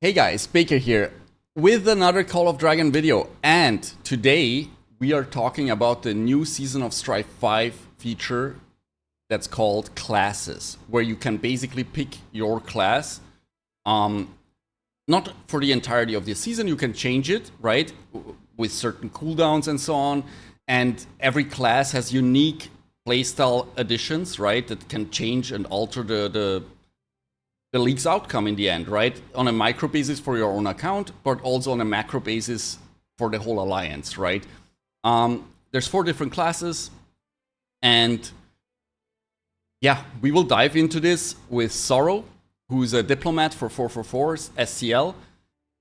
Hey guys, Baker here with another Call of Dragon video, and today we are talking about the new season of Strife 5 feature that's called Classes, where you can basically pick your class. Not for the entirety of the season, you can change it, right, with certain cooldowns and so on, and every class has unique playstyle additions, right, that can change and alter the league's outcome in the end, right? On a micro basis for your own account, but also on a macro basis for the whole alliance, right? There's 4 different classes, and yeah, we will dive into this with Sorrow, who's a diplomat for 444's SCL,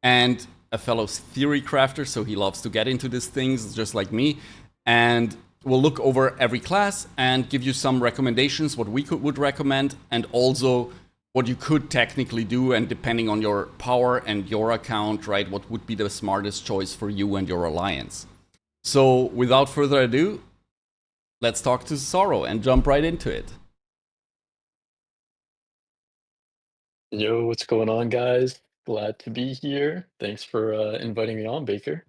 and a fellow theory crafter, so he loves to get into these things, just like me. And we'll look over every class and give you some recommendations, what we would recommend, and also what you could technically do, and depending on your power and your account, right, what would be the smartest choice for you and your alliance. So without further ado, let's talk to Sorrow and jump right into it. Yo, what's going on, guys? Glad to be here. Thanks for inviting me on, Baker.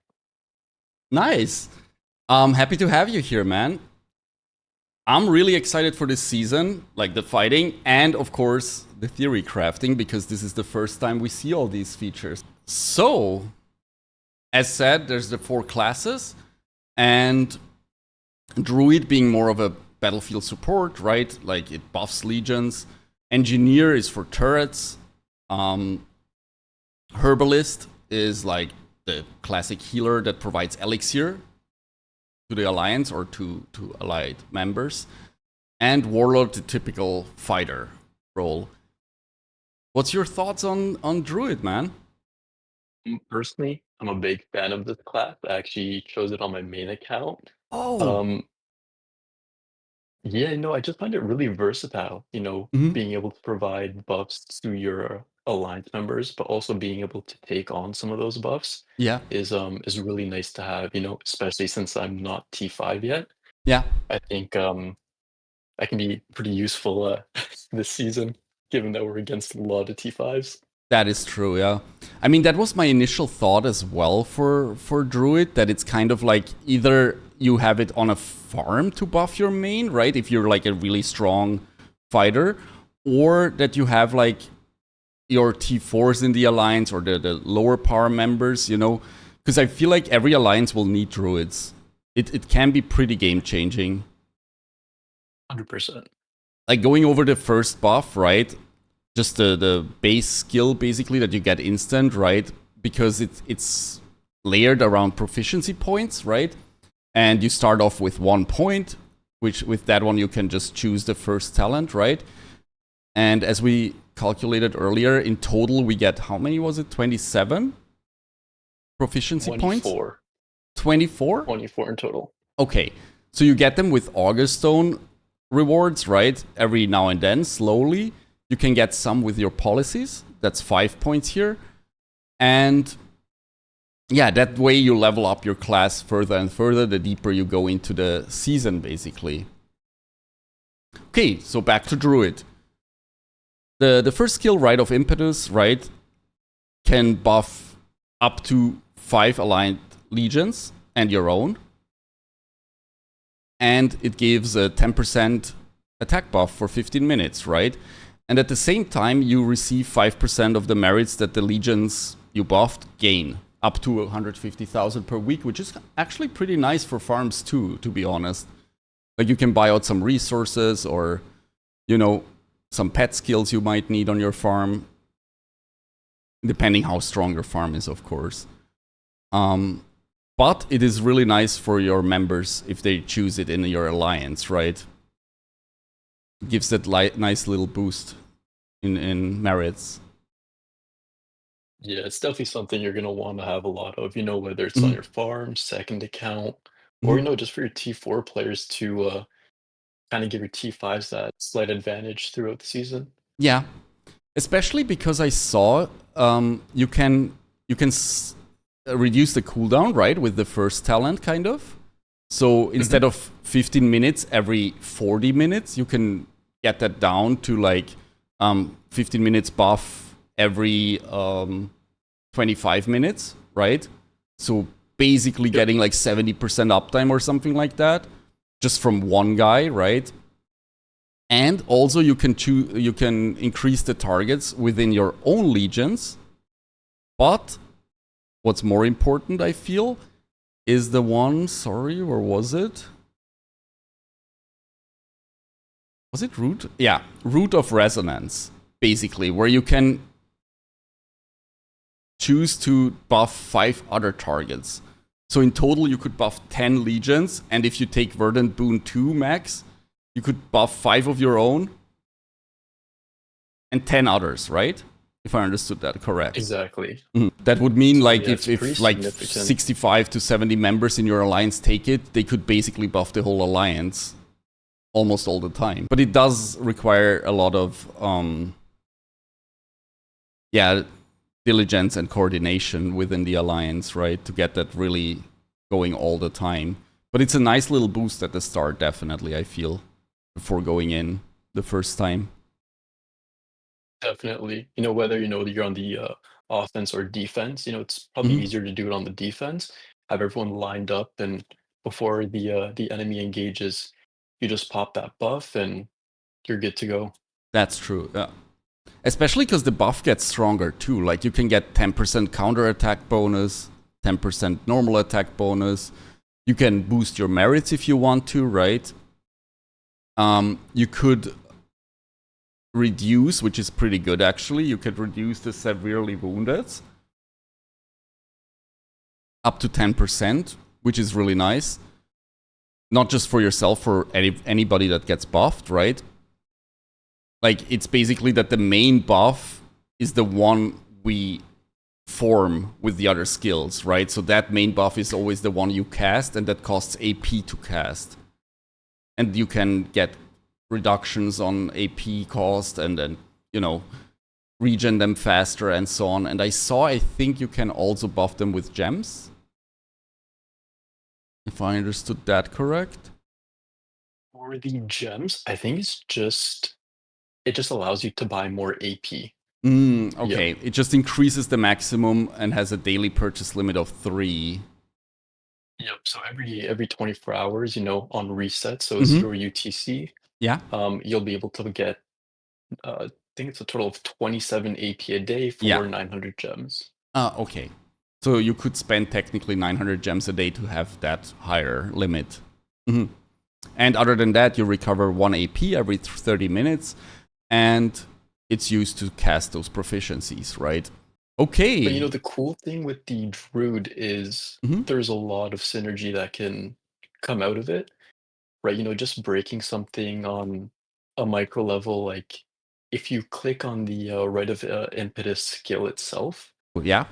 Nice. Happy to have you here, man. I'm really excited for this season, like the fighting, and of course, the theory crafting, because this is the first time we see all these features. So, as said, there's the 4 classes, and Druid being more of a battlefield support, right? Like it buffs legions. Engineer is for turrets. Herbalist is like the classic healer that provides elixir to the alliance or to allied members. And Warlord, the typical fighter role. What's your thoughts on Druid, man? Personally, I'm a big fan of this class. I actually chose it on my main account. Oh, Um, yeah, no, I just find it really versatile, mhm. being able to provide buffs to your alliance members, but also being able to take on some of those buffs Yeah, is really nice to have, especially since I'm not T5 yet. yeah. I think I can be pretty useful this season, given that we're against a lot of T5s. That is true, yeah. I mean, that was my initial thought as well for Druid, that it's kind of like either you have it on a farm to buff your main, right? If you're like a really strong fighter, or that you have like your T4s in the alliance or the lower power members, you know? Because I feel like every alliance will need Druids. It can be pretty game changing. 100%. Like going over the first buff, right? Just the base skill basically that you get instant, right? Because it's layered around proficiency points, right? And you start off with 1 point, which with that one you can just choose the first talent, right? And as we calculated earlier, in total we get, how many was it? 27 proficiency points? 24. 24? 24 in total. Okay, so you get them with August Stone rewards, right? Every now and then, slowly. You can get some with your policies. That's 5 points here. And yeah, that way you level up your class further and further the deeper you go into the season, basically. Okay, so back to Druid. The first skill, Rite of Impetus, right, can buff up to 5 aligned legions and your own. And it gives a 10% attack buff for 15 minutes, right? And at the same time, you receive 5% of the merits that the legions you buffed gain, up to 150,000 per week, which is actually pretty nice for farms too, to be honest. Like you can buy out some resources or, you know, some pet skills you might need on your farm, depending how strong your farm is, of course. But it is really nice for your members if they choose it in your alliance, right? It gives that nice little boost in merits. Yeah, it's definitely something you're going to want to have a lot of, whether it's on Mhm, your farm, second account, or, mhm. just for your T4 players to kind of give your T5s that slight advantage throughout the season. Yeah, especially because I saw you can reduce the cooldown, right, with the first talent, kind of. So Hmm. instead of 15 minutes every 40 minutes, you can get that down to like 15 minutes buff every 25 minutes, right? So basically getting like 70% uptime or something like that, just from one guy, right? And also you can increase the targets within your own legions. But what's more important, I feel, is the one, sorry, where was it? Was it Root? Yeah, Root of Resonance, basically, where you can choose to buff 5 other targets. So in total, you could buff 10 legions, and if you take Verdant Boon 2 max, you could buff 5 of your own and 10 others, right? If I understood that correct. Exactly. That would mean like yeah, if like 65 to 70 members in your alliance take it, they could basically buff the whole alliance almost all the time. But it does require a lot of diligence and coordination within the alliance, right? To get that really going all the time. But it's a nice little boost at the start, definitely, I feel, before going in the first time. Definitely. Whether you're on the offense or defense, it's probably easier to do it on the defense. Have everyone lined up, and before the enemy engages, you just pop that buff and you're good to go. That's true. Yeah. Especially because the buff gets stronger too. Like you can get 10% counter attack bonus, 10% normal attack bonus. You can boost your merits if you want to, right? You could reduce, which is pretty good actually. You could reduce the severely wounded up to 10%, which is really nice. Not just for yourself, for anybody that gets buffed, right? Like, it's basically that the main buff is the one we form with the other skills, right? So that main buff is always the one you cast, and that costs AP to cast. And you can get reductions on AP cost and then, regen them faster and so on. And I think you can also buff them with gems. If I understood that correct. For the gems, I think it just allows you to buy more AP. Okay. Yep. It just increases the maximum and has a daily purchase limit of 3. Yep. So every 24 hours, on reset, so 0 UTC. Yeah. You'll be able to get, I think it's a total of 27 AP a day for 900 gems. Okay. So you could spend technically 900 gems a day to have that higher limit. And other than that, you recover 1 AP every 30 minutes, and it's used to cast those proficiencies, right? Okay. But the cool thing with the Druid is there's a lot of synergy that can come out of it, right? Just breaking something on a micro level, like if you click on the Rite of Impetus skill itself. Yeah.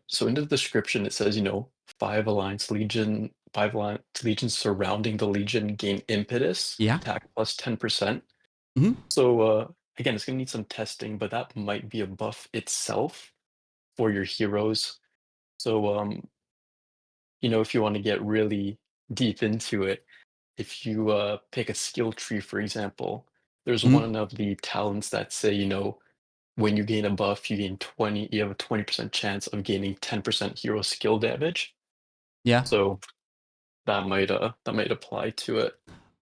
So in the description, it says, 5 alliance legions surrounding the legion gain impetus, attack plus 10%. So again, it's gonna need some testing, but that might be a buff itself for your heroes. So if you want to get really deep into it, if you pick a skill tree, for example, there's one of the talents that say, when you gain a buff, you have a 20% chance of gaining 10% hero skill damage. Yeah. So that might apply to it.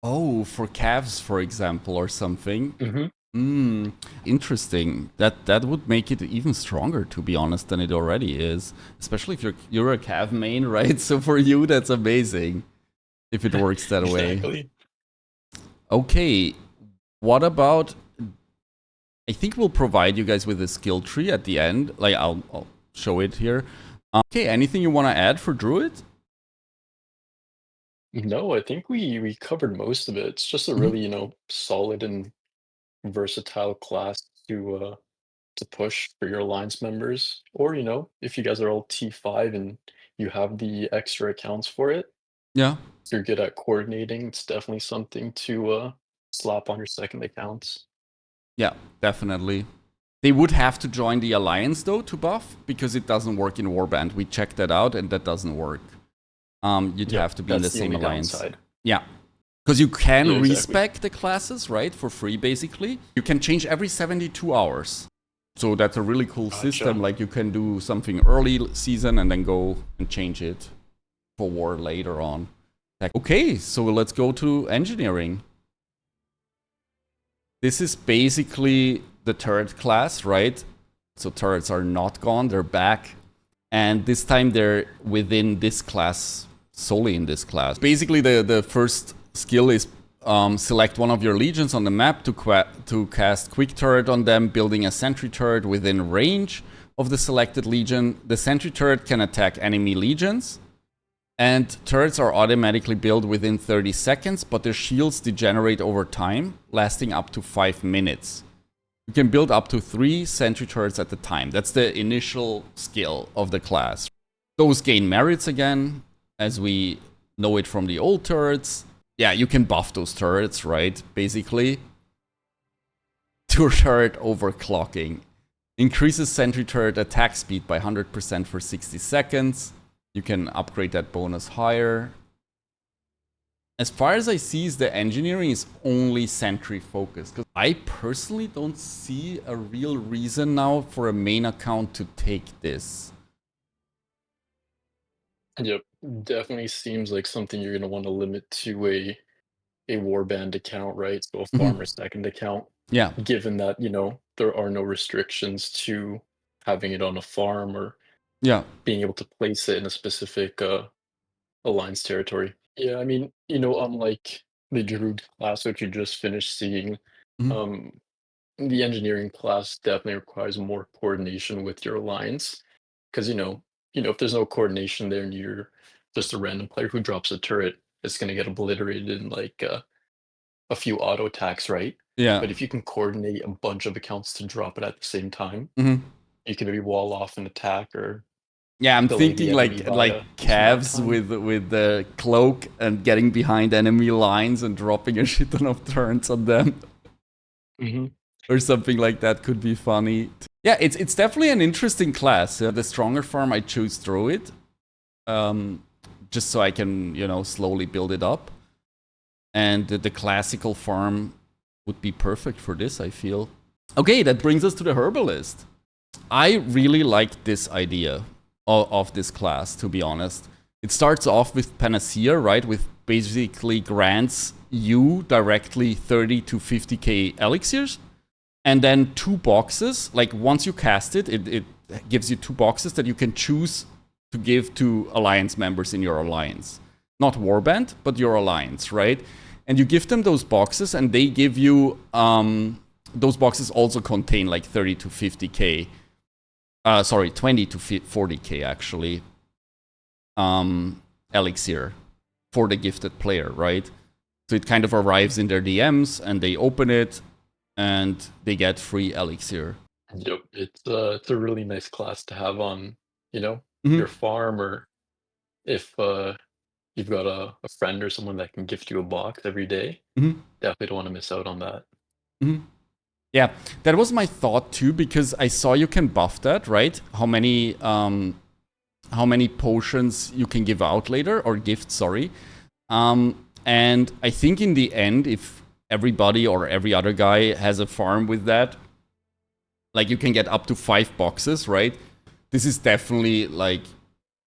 Oh, for calves, for example, or something. Interesting. That would make it even stronger, to be honest, than it already is. Especially if you're a cav main, right? So for you, that's amazing. If it works that way. Okay. What about? I think we'll provide you guys with a skill tree at the end. Like I'll show it here. Okay. Anything you want to add for Druid? No, I think we covered most of it. It's just a really, solid and versatile class to push for your alliance members. Or, if you guys are all T5 and you have the extra accounts for it. Yeah. If you're good at coordinating, it's definitely something to slap on your second accounts. Yeah, definitely. They would have to join the alliance though to buff, because it doesn't work in Warband. We checked that out and that doesn't work. You'd have to be in the same alliance. Downside. Yeah. Because you can respec the classes, right? For free, basically. You can change every 72 hours. So that's a really cool Gotcha. system. Like you can do something early season and then go and change it for war later on. Okay, so let's go to engineering. This is basically the turret class, right? So turrets are not gone, they're back. And this time they're within this class, solely in this class. Basically the first skill is select one of your legions on the map to cast quick turret on them, building a sentry turret within range of the selected legion. The sentry turret can attack enemy legions, and turrets are automatically built within 30 seconds, but their shields degenerate over time, lasting up to 5 minutes. You can build up to 3 sentry turrets at a time. That's the initial skill of the class. Those gain merits again, as we know it from the old turrets. Yeah, you can buff those turrets, right? Basically. Turret overclocking. Increases sentry turret attack speed by 100% for 60 seconds. You can upgrade that bonus higher. As far as I see, the engineering is only sentry focused. Because I personally don't see a real reason now for a main account to take this. Yep, definitely seems like something you're going to want to limit to a warband account, right? So a farmer second account. Yeah. Given that, there are no restrictions to having it on a farm or being able to place it in a specific alliance territory. Yeah, I mean, unlike the Druid class, which you just finished seeing, um, the engineering class definitely requires more coordination with your alliance. Because, if there's no coordination there and you're just a random player who drops a turret, it's going to get obliterated in like a few auto attacks, right? Yeah. But if you can coordinate a bunch of accounts to drop it at the same time, you can maybe wall off an attack or yeah, I'm delay thinking the enemy like by some amount of calves time. with the cloak and getting behind enemy lines and dropping a shit ton of turns on them. Or something like that could be funny. Yeah, it's definitely an interesting class. The stronger farm, I choose Druid. Just so I can, slowly build it up. And the classical farm would be perfect for this, I feel. Okay, that brings us to the Herbalist. I really like this idea of this class, to be honest. It starts off with Panacea, right? With basically grants you directly 30 to 50k elixirs. And then 2 boxes. Like once you cast it, it gives you 2 boxes that you can choose to give to alliance members in your alliance. Not Warband, but your alliance, right? And you give them those boxes, and they give you... those boxes also contain like 30 to 50k. 20 to 40k, actually. Elixir for the gifted player, right? So it kind of arrives in their DMs, and they open it, and they get free elixir. Yep, it's a really nice class to have on, your farm, or if you've got a friend or someone that can gift you a box every day. Definitely don't want to miss out on that. Yeah, that was my thought too, because I saw you can buff that, right? How many potions you can give out later, or gift, sorry. And I think in the end, if everybody or every other guy has a farm with that, like you can get up to 5 boxes, right? This is definitely like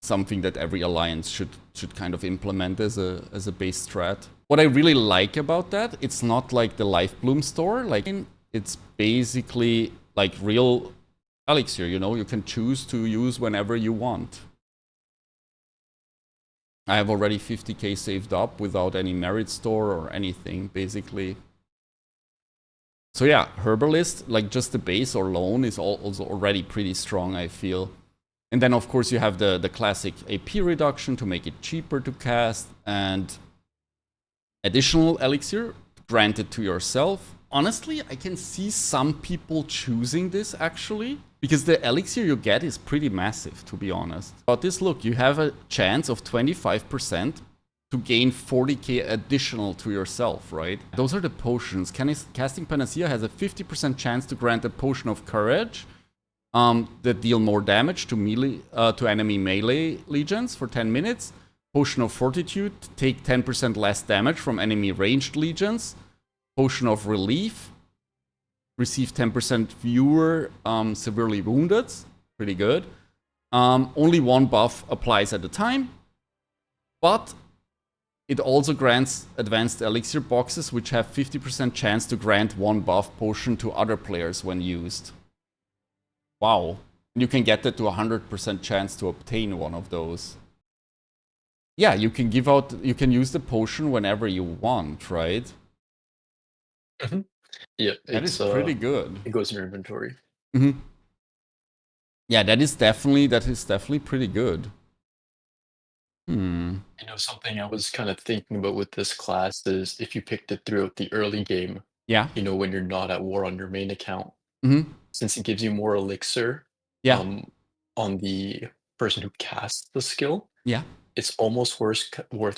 something that every alliance should kind of implement as a base strat. What I really like about that, it's not like the Life Bloom store, like it's basically like real elixir, you can choose to use whenever you want. I have already 50k saved up without any merit store or anything, basically. So yeah, Herbalist, like just the base or loan is also already pretty strong, I feel. And then of course you have the classic AP reduction to make it cheaper to cast, and additional elixir granted to yourself. Honestly, I can see some people choosing this actually, because the elixir you get is pretty massive, to be honest. But this, look, you have a chance of 25% to gain 40k additional to yourself, right? Those are the potions. Casting Panacea has a 50% chance to grant a potion of courage that deal more damage to enemy melee legions for 10 minutes. Potion of Fortitude, take 10% less damage from enemy ranged legions. Potion of Relief, receive 10% fewer severely wounded. Pretty good. Only one buff applies at a time. But it also grants advanced elixir boxes, which have 50% chance to grant one buff potion to other players when used. Wow. You can get that to 100% chance to obtain one of those. Yeah, you can use the potion whenever you want, right? Mm-hmm. Yeah, that is pretty good. It goes in your inventory. Mm-hmm. Yeah, that is definitely pretty good. Something I was kind of thinking about with this class is if you picked it throughout the early game, yeah, when you're not at war on your main account, since it gives you more elixir, yeah, on the person who casts the skill, yeah, it's almost worth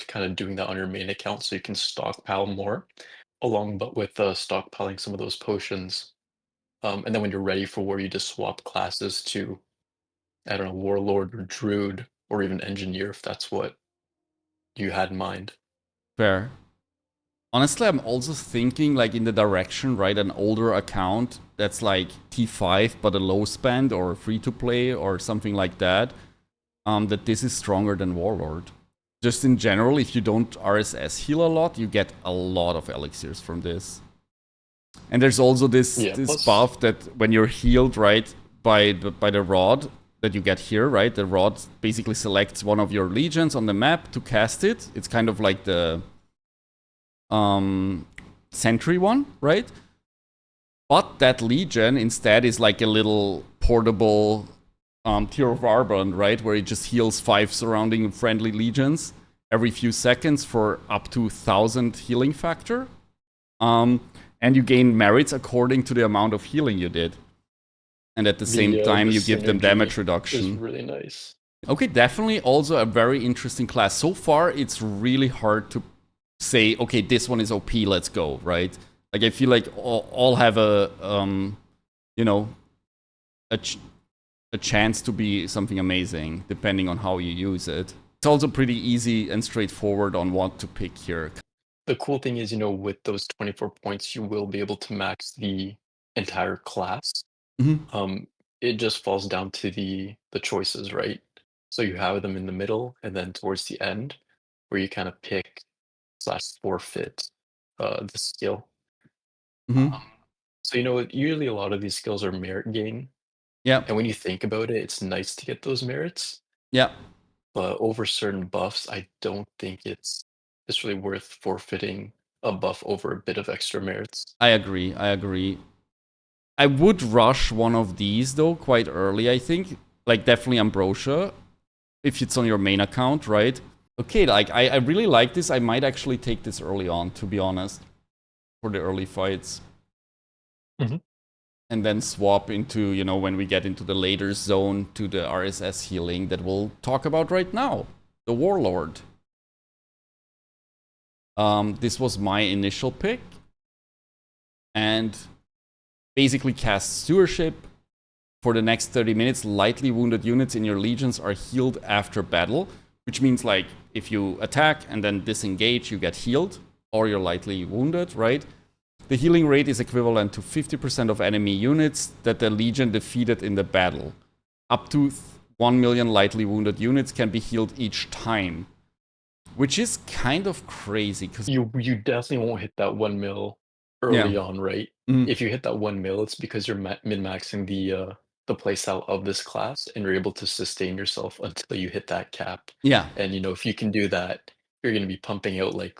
kind of doing that on your main account so you can stockpile more, along but with stockpiling some of those potions. And then when you're ready for war, you just swap classes to, I don't know, Warlord or Druid or even Engineer if that's what you had in mind. fair. Honestly, I'm also thinking like in the direction, right? An older account that's like T5 but a low spend or free to play or something like that. That this is stronger than Warlord. Just in general, if you don't RSS heal a lot, you get a lot of elixirs from this. And there's also this buff that when you're healed, right, by the rod that you get here, right? The rod basically selects one of your legions on the map to cast it. It's kind of like the sentry one, right? But that legion instead is like a little portable Tear of Arbon, right? Where it just heals 5 surrounding friendly legions every few seconds for up to 1,000 healing factor. And you gain merits according to the amount of healing you did. And at the same time, you give them damage reduction. Is really nice. Okay, definitely also a very interesting class. So far, it's really hard to say, okay, this one is OP, let's go, right? Like, I feel like all have a chance to be something amazing, depending on how you use it. It's also pretty easy and straightforward on what to pick here. The cool thing is, with those 24 points, you will be able to max the entire class. It just falls down to the choices, right? So you have them in the middle, and then towards the end, where you kind of pick / forfeit the skill. So usually a lot of these skills are merit gain. Yeah. And when you think about it, it's nice to get those merits. Yeah. But over certain buffs, I don't think it's really worth forfeiting a buff over a bit of extra merits. I agree. I would rush one of these though quite early, I think. Like definitely Ambrosia, if it's on your main account, right? Okay, like I really like this. I might actually take this early on, to be honest, for the early fights. And then swap into, when we get into the later zone to the RSS healing that we'll talk about right now, the Warlord. This was my initial pick. And basically cast Stewardship. For the next 30 minutes, lightly wounded units in your legions are healed after battle, which means like if you attack and then disengage, you get healed, or you're lightly wounded, right? The healing rate is equivalent to 50% of enemy units that the legion defeated in the battle. Up to 1 million lightly wounded units can be healed each time, which is kind of crazy. Because you definitely won't hit that 1 mil early on, right? If you hit that 1 mil, it's because you're min-maxing the playstyle of this class, and you're able to sustain yourself until you hit that cap. Yeah. And if you can do that, you're going to be pumping out like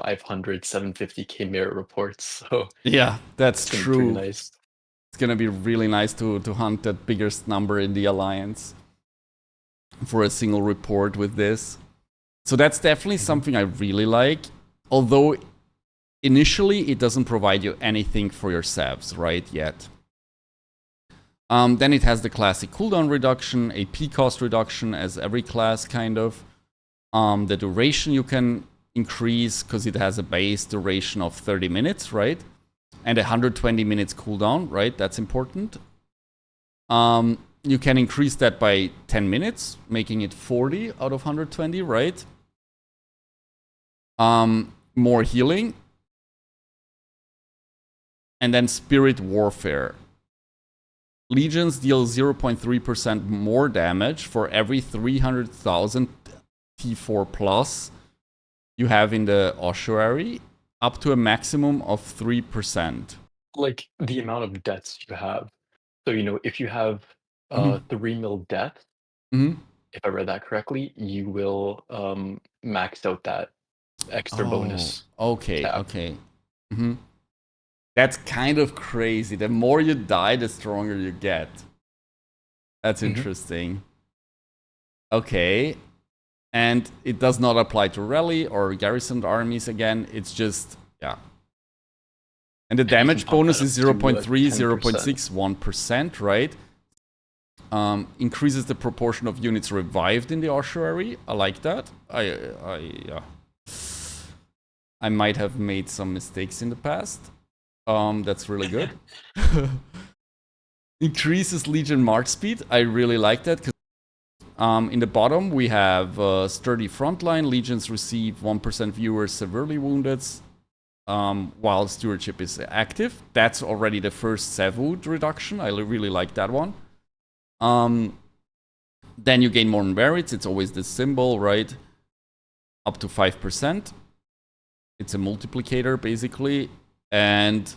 500, 750k merit reports. So yeah, that's true. Pretty nice. It's gonna be really nice to hunt that biggest number in the alliance for a single report with this. So that's definitely something I really like. Although initially it doesn't provide you anything for your savs right yet. Then it has the classic cooldown reduction, AP cost reduction, as every class kind of. The duration you can increase because it has a base duration of 30 minutes, right? And 120 minutes cooldown, right? That's important. You can increase that by 10 minutes, making it 40 out of 120, right? More healing. And then Spirit Warfare. Legions deal 0.3% more damage for every 300,000 T4 plus you have in the ossuary, up to a maximum of 3%. Like the amount of deaths you have. So, if you have 3 mil death, if I read that correctly, you will max out that extra bonus okay, cap. okay. That's kind of crazy. The more you die, the stronger you get. That's interesting. Okay. And it does not apply to rally or garrisoned armies again. It's just, yeah. And the damage bonus is 0.3, 0.6, 1%, right? Increases the proportion of units revived in the ossuary. I like that. I might have made some mistakes in the past. That's really good. Increases Legion march speed. I really like that because in the bottom we have sturdy frontline. Legions receive 1% fewer severely wounded while Stewardship is active. That's already the first Sevwood reduction. I really like that one. Then you gain more merits. It's always this symbol, right? Up to 5%. It's a multiplicator basically. And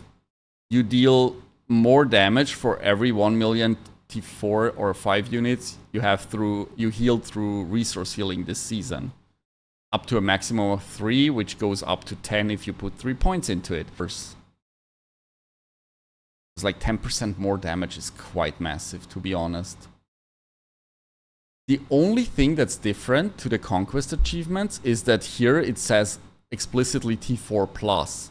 you deal more damage for every 1 million T4 or 5 units you healed through resource healing this season. Up to a maximum of 3, which goes up to 10 if you put 3 points into it. It's like 10% more damage is quite massive, to be honest. The only thing that's different to the Conquest achievements is that here it says explicitly T4 plus.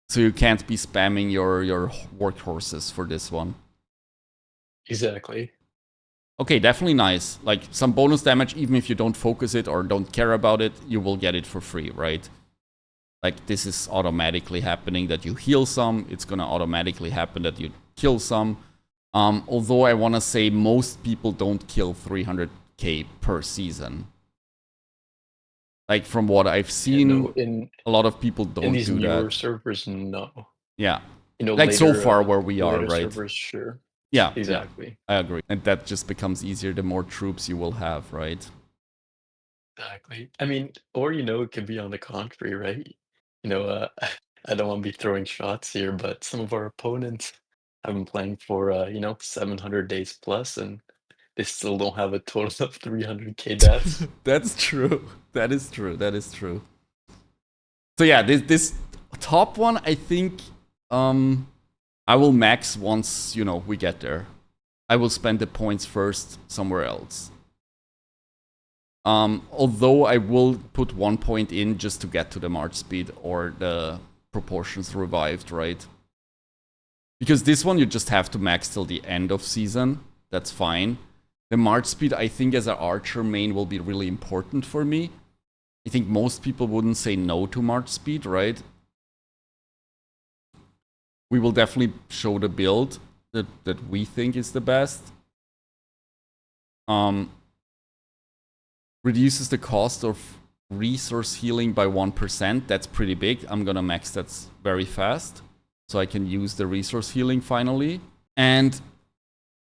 So you can't be spamming your workhorses for this one. Exactly. Okay, definitely nice. Like some bonus damage, even if you don't focus it or don't care about it, you will get it for free, right? Like this is automatically happening that you heal some. It's gonna automatically happen that you kill some. Although I want to say most people don't kill 300k per season. Like from what I've seen, a lot of people don't do that. In these newer servers, no. Yeah. Like so far where we are, right? Servers, sure. Yeah, exactly. Yeah, I agree. And that just becomes easier the more troops you will have, right? Exactly. I mean, or it could be on the contrary, right? I don't want to be throwing shots here, but some of our opponents have been playing for 700 days plus, and they still don't have a total of 300k deaths. That's true. That is true. That is true. So yeah, this top one, I think I will max once, we get there. I will spend the points first somewhere else. Although I will put 1 point in just to get to the march speed or the proportions revived, right? Because this one you just have to max till the end of season. That's fine. The march speed, I think as an archer main will be really important for me. I think most people wouldn't say no to march speed, right? We will definitely show the build that we think is the best. Reduces the cost of resource healing by 1%. That's pretty big. I'm gonna max that very fast so I can use the resource healing finally. And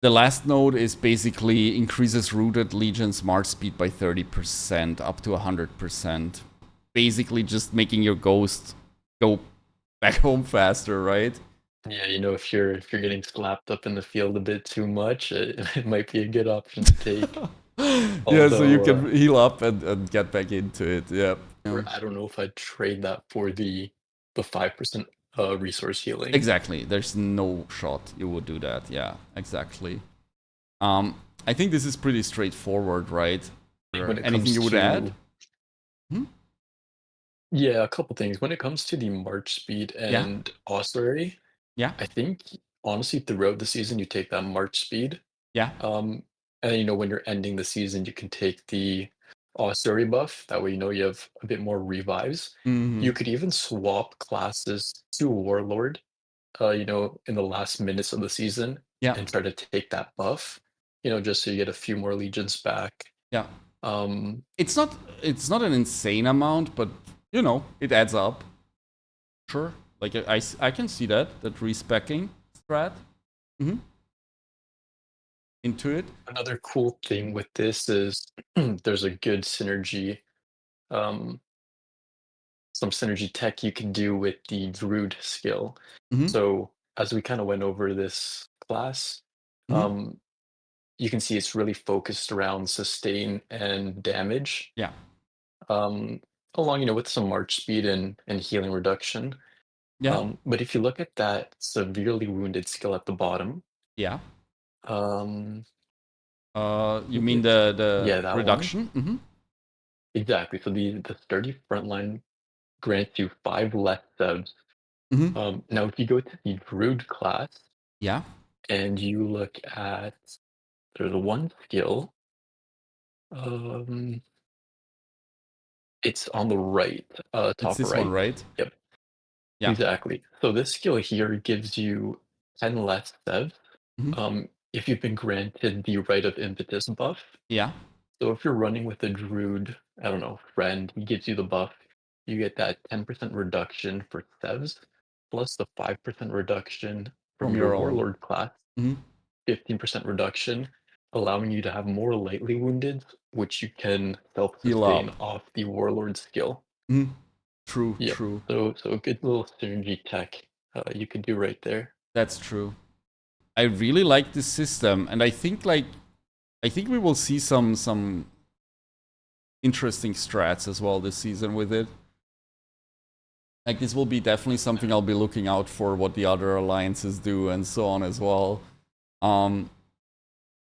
the last node is basically increases rooted legions march speed by 30% up to 100%. Basically just making your ghost go back home faster, right? Yeah, if you're getting slapped up in the field a bit too much, it might be a good option to take. Yeah, so you can heal up and get back into it. Yeah. I don't know if I'd trade that for the 5% resource healing. Exactly. There's no shot you would do that. Yeah, exactly. I think this is pretty straightforward, right? Anything you would add? Yeah, a couple things. When it comes to the march speed and ossuary, I think honestly throughout the season you take that march speed. Yeah. And when you're ending the season, you can take the ossuary buff. That way, you have a bit more revives. You could even swap classes to warlord, in the last minutes of the season, and try to take that buff, just so you get a few more legions back. Yeah. It's not an insane amount, but it adds up. Sure. Like I can see that respecking strat into it. Another cool thing with this is there's a good synergy, um, some synergy tech you can do with the Druid skill. So as we kind of went over this class, um, you can see it's really focused around sustain and damage. Yeah. Along, with some march speed and healing reduction. Yeah. But if you look at that severely wounded skill at the bottom, Yeah. um, You mean the yeah, that one. reduction? Exactly. So the sturdy frontline grants you 5 less subs. Now if you go to the Druid class Yeah. and you look at there's one skill, um, it's on the right, It's top this one, right. right? Yep, Yeah. exactly. So this skill here gives you 10 less subs, if you've been granted the Rite of Impetus buff. Yeah. So if you're running with a Druid, I don't know, friend, he gives you the buff, you get that 10% reduction for Thevs, plus the 5% reduction from From your your own. Warlord class, 15% reduction, allowing you to have more lightly wounded, which you can Heal self-sustain up. off the Warlord skill. True, Yep. true. So a good little synergy tech you could do right there. That's true. I really like this system, and I think we will see some interesting strats as well this season with it. Like this will be definitely something I'll be looking out for what the other alliances do and so on as well.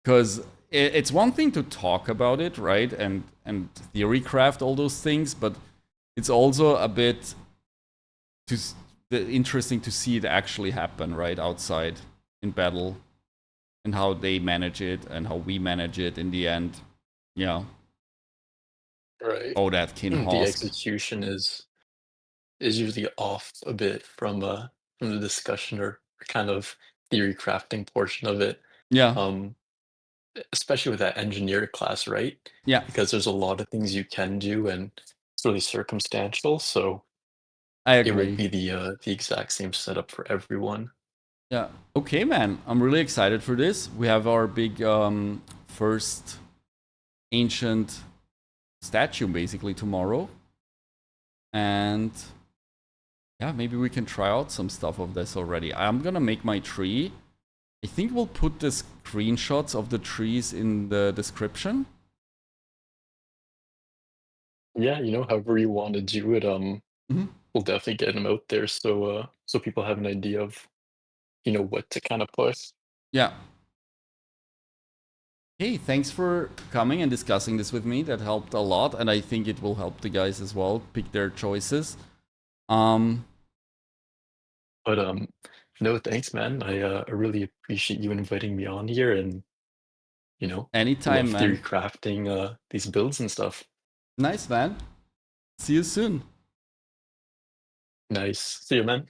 Because it's one thing to talk about it, right, and theory craft all those things, but it's also a bit interesting to see it actually happen right outside in battle, and how they manage it and how we manage it in the end. Yeah. Right. Oh, that Kin The Husk. execution is usually off a bit from the discussion or kind of theory crafting portion of it. Yeah. Especially with that engineer class, right? Yeah. Because there's a lot of things you can do and it's really circumstantial, so I it won't agree. be the exact same setup for everyone. Yeah. Okay, man. I'm really excited for this. We have our big first ancient statue basically tomorrow. And yeah, maybe we can try out some stuff of this already. I'm gonna make my tree. I think we'll put the screenshots of the trees in the description. Yeah, however you want to do it, we'll definitely get them out there so people have an idea of, what to kind of push. Yeah. Hey, thanks for coming and discussing this with me. That helped a lot, and I think it will help the guys as well pick their choices. But no, thanks, man. I really appreciate you inviting me on here and Anytime, love theory man. crafting these builds and stuff. Nice, man. See you soon. Nice. See you, man.